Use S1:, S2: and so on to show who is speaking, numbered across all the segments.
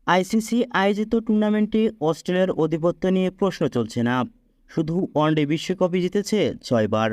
S1: ICC আয়োজিত টুর্নামেন্টে অস্ট্রেলিয়ার আধিপত্য নিয়ে প্রশ্ন চলছে না। শুধু ওয়ানডে বিশ্বকাপই জিতেছে 6বার,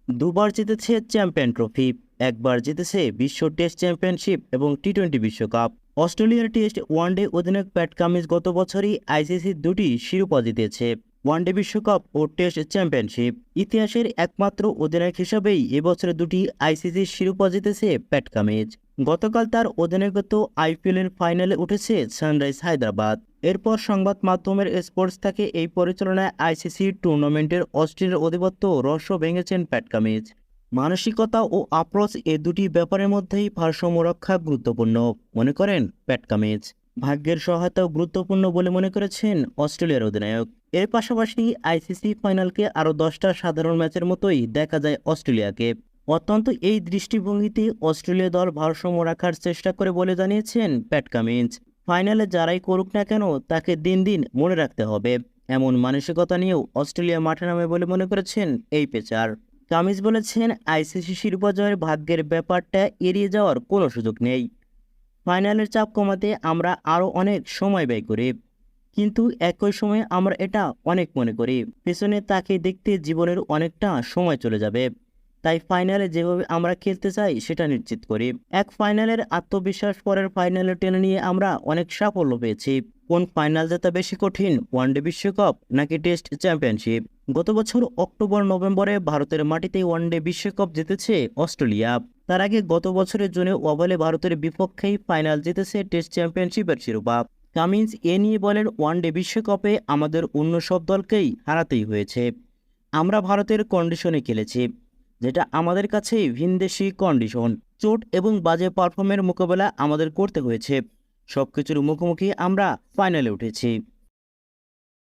S1: দুবার জিতেছে চ্যাম্পিয়ন ট্রফি, একবার জিতেছে বিশ্ব টেস্ট চ্যাম্পিয়নশিপ এবং টি-20 বিশ্বকাপ। অস্ট্রেলিয়ার টেস্ট ওয়ানডে অধিনায়ক প্যাট কামিন্স গত বছরই আইসিসির দুটি শিরোপা জিতেছে, ওয়ানডে বিশ্বকাপ ও টেস্ট চ্যাম্পিয়নশিপ। ইতিহাসের একমাত্র অধিনায়ক হিসাবেই এবছরে দুটি আইসিসির শিরোপা জিতেছে প্যাট কামিন্স। গতকাল তার অধিনায়কত্ব আইপিএলের ফাইনালে উঠেছে সানরাইজ হায়দ্রাবাদ। এরপর সংবাদ মাধ্যমের স্পোর্টস থেকে এই পরিচালনায় আইসিসি টুর্নামেন্টের অস্ট্রেলিয়ার আধিপত্য রহস্য ভেঙেছেন প্যাট কামিন্স। মানসিকতা ও আপ্রোচ এ দুটি ব্যাপারের মধ্যেই ভারসাম্য রক্ষা গুরুত্বপূর্ণ মনে করেন প্যাট কামিন্স। ভাগ্যের সহায়তাও গুরুত্বপূর্ণ বলে মনে করেছেন অস্ট্রেলিয়ার অধিনায়ক। এর পাশাপাশি আইসিসি ফাইনালকে আরও 10টা সাধারণ ম্যাচের মতোই দেখা যায় অস্ট্রেলিয়াকে। অত্যন্ত এই দৃষ্টিভঙ্গিতে অস্ট্রেলিয়া দল ভারসাম্য রাখার চেষ্টা করে বলে জানিয়েছেন প্যাট কামিন্স। ফাইনালে যারাই করুক না কেন তাকে দিন দিন মনে রাখতে হবে, এমন মানসিকতা নিয়েও অস্ট্রেলিয়া মাঠে নামে বলে মনে করেছেন এই পেসার। কামিন্স বলেছেন, আইসিসি শিরোপা জয়ের ভাগ্যের ব্যাপারটা এড়িয়ে যাওয়ার কোনো সুযোগ নেই। ফাইনালের চাপ কমাতে আমরা আরও অনেক সময় ব্যয় করি, কিন্তু একই সময়ে আমরা এটা অনেক মনে করি পেছনে তাকে দেখতে জীবনের অনেকটা সময় চলে যাবে। তাই ফাইনালে যেভাবে আমরা খেলতে চাই সেটা নিশ্চিত করি। এক ফাইনালের আত্মবিশ্বাস পরের ফাইনালে টেনে নিয়ে আমরা অনেক সাফল্য পেয়েছি। কোন ফাইনাল জেতা বেশি কঠিন, ওয়ানডে বিশ্বকাপ নাকি টেস্ট চ্যাম্পিয়নশিপ? গত বছর অক্টোবর নভেম্বরে ভারতের মাটিতে ওয়ানডে বিশ্বকাপ জিতেছে অস্ট্রেলিয়া। তার আগে গত বছরের জুনে ওভালে ভারতের বিপক্ষেই ফাইনাল জিতেছে টেস্ট চ্যাম্পিয়নশিপের শিরোপা। কামিন্স এ নিয়ে বলেন, ওয়ানডে বিশ্বকাপে আমাদের অন্য সব দলকেই হারাতেই হয়েছে। আমরা ভারতের কন্ডিশনে খেলেছি, যেটা আমাদের কাছে ভিনদেশি কন্ডিশন। চোট এবং বাজে পারফর্মের মোকাবেলা আমাদের করতে হয়েছে। সবকিছুর মুখোমুখি আমরা ফাইনালে উঠেছি।